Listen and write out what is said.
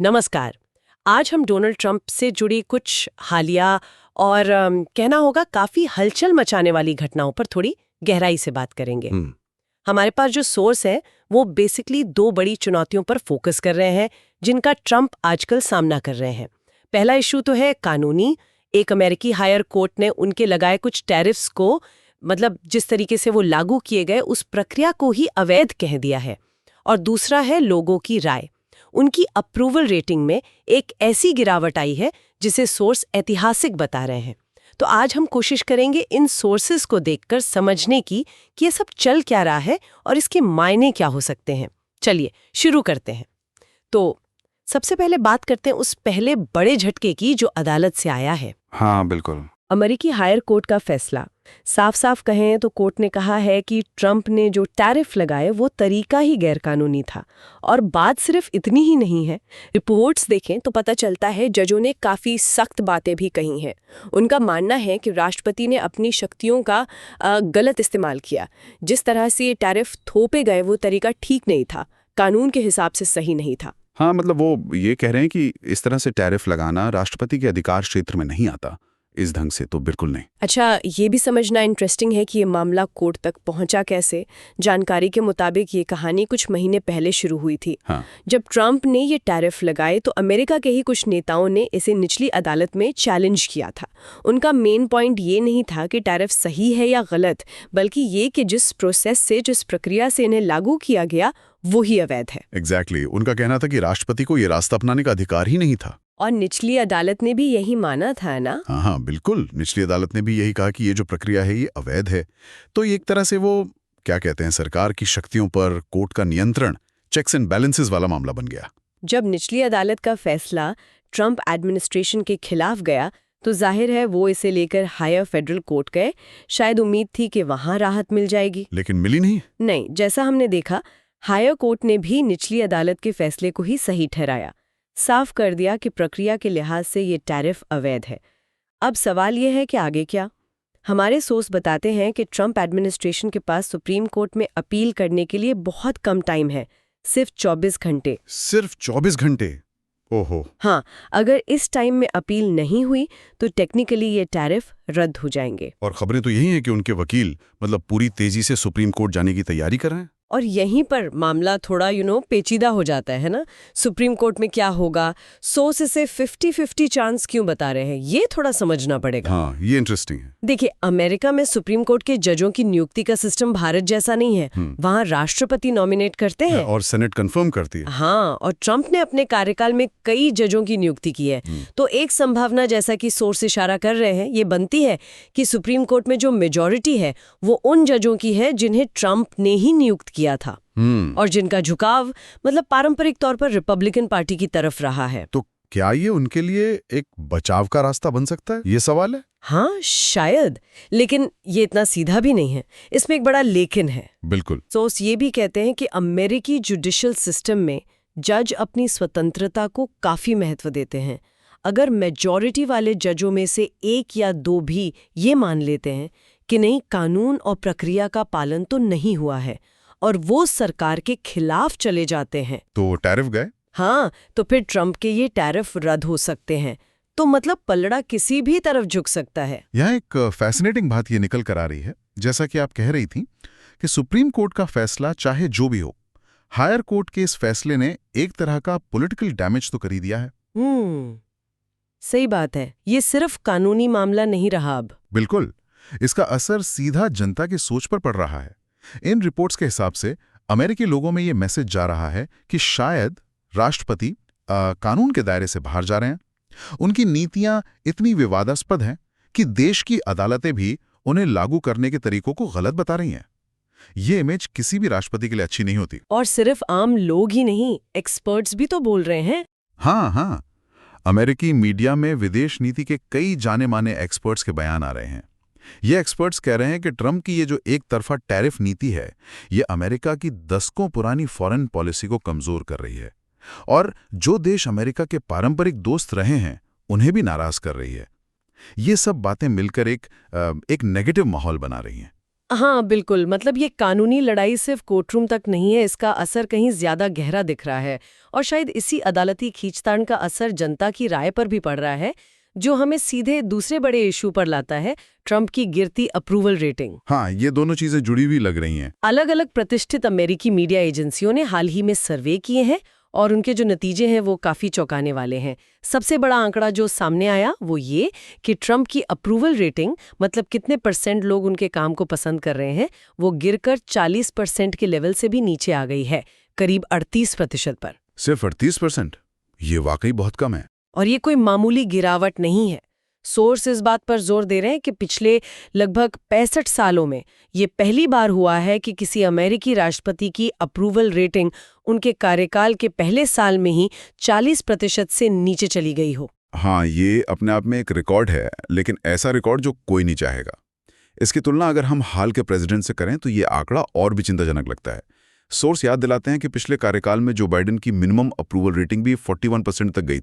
नमस्कार। आज हम डोनाल्ड ट्रंप से जुड़ी कुछ हालिया और कहना होगा काफी हलचल मचाने वाली घटनाओं पर थोड़ी गहराई से बात करेंगे। हमारे पास जो सोर्स है वो बेसिकली दो बड़ी चुनौतियों पर फोकस कर रहे हैं जिनका ट्रंप आजकल सामना कर रहे हैं। पहला इशू तो है कानूनी। एक अमेरिकी हायर कोर्ट ने उनके लगाए कुछ टैरिफ्स को जिस तरीके से वो लागू किए गए उस प्रक्रिया को ही अवैध कह दिया है। और दूसरा है लोगों की राय। उनकी अप्रूवल रेटिंग में एक ऐसी गिरावट आई है जिसे सोर्स ऐतिहासिक बता रहे हैं। तो आज हम कोशिश करेंगे इन सोर्सेस को देखकर समझने की कि ये सब चल क्या रहा है और इसके मायने क्या हो सकते हैं। चलिए शुरू करते हैं। तो सबसे पहले बात करते हैं उस पहले बड़े झटके की जो अदालत से आया है। हाँ बिल्कुल। अमेरिकी हायर कोर्ट का फैसला। साफ साफ कहें तो कोर्ट ने कहा है कि ट्रंप ने जो टैरिफ लगाए वो तरीका ही गैरकानूनी था। और बात सिर्फ इतनी ही नहीं है, रिपोर्ट्स देखें तो पता चलता है जजों ने काफ़ी सख्त बातें भी कही हैं। उनका मानना है कि राष्ट्रपति ने अपनी शक्तियों का गलत इस्तेमाल किया। जिस तरह से ये टैरिफ थोपे गए वो तरीका ठीक नहीं था, कानून के हिसाब से सही नहीं था। हाँ वो ये कह रहे हैं कि इस तरह से टैरिफ लगाना राष्ट्रपति के अधिकार क्षेत्र में नहीं आता। इस ढंग से तो बिल्कुल नहीं। अच्छा, ये भी समझना इंटरेस्टिंग है कि ये मामला कोर्ट तक पहुंचा कैसे। जानकारी के मुताबिक ये कहानी कुछ महीने पहले शुरू हुई थी। हाँ। जब ट्रंप ने ये टैरिफ लगाए तो अमेरिका के ही कुछ नेताओं ने इसे निचली अदालत में चैलेंज किया था। उनका मेन पॉइंट ये नहीं था कि टैरिफ सही है या गलत, बल्कि ये कि जिस प्रोसेस से, जिस प्रक्रिया से इन्हें लागू किया गया वो ही अवैध है। एग्जैक्टली। उनका कहना था कि राष्ट्रपति को ये रास्ता अपनाने का अधिकार ही नहीं था। और निचली अदालत ने भी यही माना था ना? हाँ बिल्कुल। निचली अदालत ने भी यही कहा कि ये जो प्रक्रिया है ये अवैध है। तो ये एक तरह से वो क्या कहते हैं, सरकार की शक्तियों पर कोर्ट का नियंत्रण, चेक्स एंड बैलेंसेस वाला मामला बन गया। जब निचली अदालत का फैसला ट्रंप एडमिनिस्ट्रेशन के खिलाफ गया तो जाहिर है वो इसे लेकर हायर फेडरल कोर्ट गए। शायद उम्मीद थी कि वहां राहत मिल जाएगी, लेकिन मिली नहीं। जैसा हमने देखा, हायर कोर्ट ने भी निचली अदालत के फैसले को ही सही ठहराया। साफ कर दिया कि प्रक्रिया के लिहाज से ये टैरिफ अवैध है। अब सवाल ये है कि आगे क्या? हमारे सोर्स बताते हैं कि ट्रंप एडमिनिस्ट्रेशन के पास सुप्रीम कोर्ट में अपील करने के लिए बहुत कम टाइम है, सिर्फ 24 घंटे। सिर्फ 24 घंटे? ओहो। हाँ, अगर इस टाइम में अपील नहीं हुई तो टेक्निकली ये टैरिफ रद्द हो जाएंगे। और खबरें तो यही हैं कि उनके वकील पूरी तेजी से सुप्रीम कोर्ट जाने की तैयारी कर रहे हैं। और यहीं पर मामला थोड़ा पेचीदा हो जाता है ना। सुप्रीम कोर्ट में क्या होगा? सोर्स इसे 50-50 चांस क्यों बता रहे हैं, ये थोड़ा समझना पड़ेगा। हाँ, ये इंटरेस्टिंग है। देखिए, अमेरिका में सुप्रीम कोर्ट के जजों की नियुक्ति का सिस्टम भारत जैसा नहीं है। वहाँ राष्ट्रपति नॉमिनेट करते हैं और सेनेट कंफर्म करती है। हाँ, और ट्रंप ने अपने कार्यकाल में कई जजों की नियुक्ति की है। तो एक संभावना, जैसा कि सोर्स इशारा कर रहे हैं, ये बनती है कि सुप्रीम कोर्ट में जो मेजॉरिटी है वो उन जजों की है जिन्हें ट्रंप ने ही नियुक्त किया था और जिनका झुकाव पारंपरिक तौर पर रिपब्लिकन पार्टी की तरफ रहा है। तो क्या ये उनके लिए एक बचाव का रास्ता बन सकता है, ये सवाल है। हाँ शायद, लेकिन ये इतना सीधा भी नहीं है। इसमें एक बड़ा लेकिन है। बिल्कुल। सोर्स ये भी कहते हैं कि अमेरिकी जुडिशियल सिस्टम में जज अपनी स्वतंत्रता को काफी महत्व देते हैं। अगर मेजॉरिटी वाले जजों में से एक या दो भी ये मान लेते हैं कि नहीं, कानून और प्रक्रिया का पालन तो नहीं हुआ है, और वो सरकार के खिलाफ चले जाते हैं, तो टैरिफ गए। हाँ, तो फिर ट्रंप के ये टैरिफ रद्द हो सकते हैं। तो पलड़ा किसी भी तरफ झुक सकता है। यहाँ एक फैसिनेटिंग बात ये निकल कर आ रही है, जैसा कि आप कह रही थी कि सुप्रीम कोर्ट का फैसला चाहे जो भी हो, हायर कोर्ट के इस फैसले ने एक तरह का पॉलिटिकल डैमेज तो कर ही दिया है। सही बात है। ये सिर्फ कानूनी मामला नहीं रहा अब। बिल्कुल, इसका असर सीधा जनता की सोच पर पड़ रहा है। इन रिपोर्ट्स के हिसाब से अमेरिकी लोगों में ये मैसेज जा रहा है कि शायद राष्ट्रपति कानून के दायरे से बाहर जा रहे हैं। उनकी नीतियां इतनी विवादास्पद हैं कि देश की अदालतें भी उन्हें लागू करने के तरीकों को गलत बता रही हैं। ये इमेज किसी भी राष्ट्रपति के लिए अच्छी नहीं होती। और सिर्फ आम लोग ही नहीं, एक्सपर्ट्स भी तो बोल रहे हैं। हाँ, अमेरिकी मीडिया में विदेश नीति के कई जाने माने एक्सपर्ट्स के बयान आ रहे हैं। ये एक्सपर्ट्स कह रहे हैं कि ट्रंप की ये जो एक तरफा टैरिफ नीति है, ये अमेरिका की दशकों पुरानी फॉरेन पॉलिसी को कमजोर कर रही है और जो देश अमेरिका के पारंपरिक दोस्त रहे हैं उन्हें भी नाराज कर रही है। ये सब बातें मिलकर एक नेगेटिव माहौल बना रही हैं। हाँ बिल्कुल, मतलब ये कानूनी लड़ाई सिर्फ कोर्टरूम तक नहीं है, इसका असर कहीं ज्यादा गहरा दिख रहा है। और शायद इसी अदालती खींचतान का असर जनता की राय पर भी पड़ रहा है, जो हमें सीधे दूसरे बड़े इशू पर लाता है, ट्रंप की गिरती अप्रूवल रेटिंग। हाँ, ये दोनों चीजें जुड़ी हुई लग रही हैं। अलग अलग प्रतिष्ठित अमेरिकी मीडिया एजेंसियों ने हाल ही में सर्वे किए हैं और उनके जो नतीजे हैं वो काफी चौंकाने वाले हैं। सबसे बड़ा आंकड़ा जो सामने आया वो ये कि ट्रंप की अप्रूवल रेटिंग, मतलब कितने % लोग उनके काम को पसंद कर रहे हैं, वो गिरकर 40% के लेवल से भी नीचे आ गई है, करीब 38% पर। सिर्फ 38%? ये वाकई बहुत कम है। और ये कोई मामूली गिरावट नहीं है। सोर्स इस बात पर जोर दे रहे हैं कि पिछले लगभग 65 सालों में ये पहली बार हुआ है कि किसी अमेरिकी राष्ट्रपति की अप्रूवल रेटिंग उनके कार्यकाल के पहले साल में ही 40% से नीचे चली गई हो। हाँ, ये अपने आप में एक रिकॉर्ड है, लेकिन ऐसा रिकॉर्ड जो कोई नहीं चाहेगा। इसकी तुलना अगर हम हाल के प्रेसिडेंट से करें तो ये आंकड़ा और भी चिंताजनक लगता है। सोर्स याद दिलाते हैं कि पिछले कार्यकाल में जो बाइडेन की मिनिमम अप्रूवल रेटिंग भी 41% तक गई थी।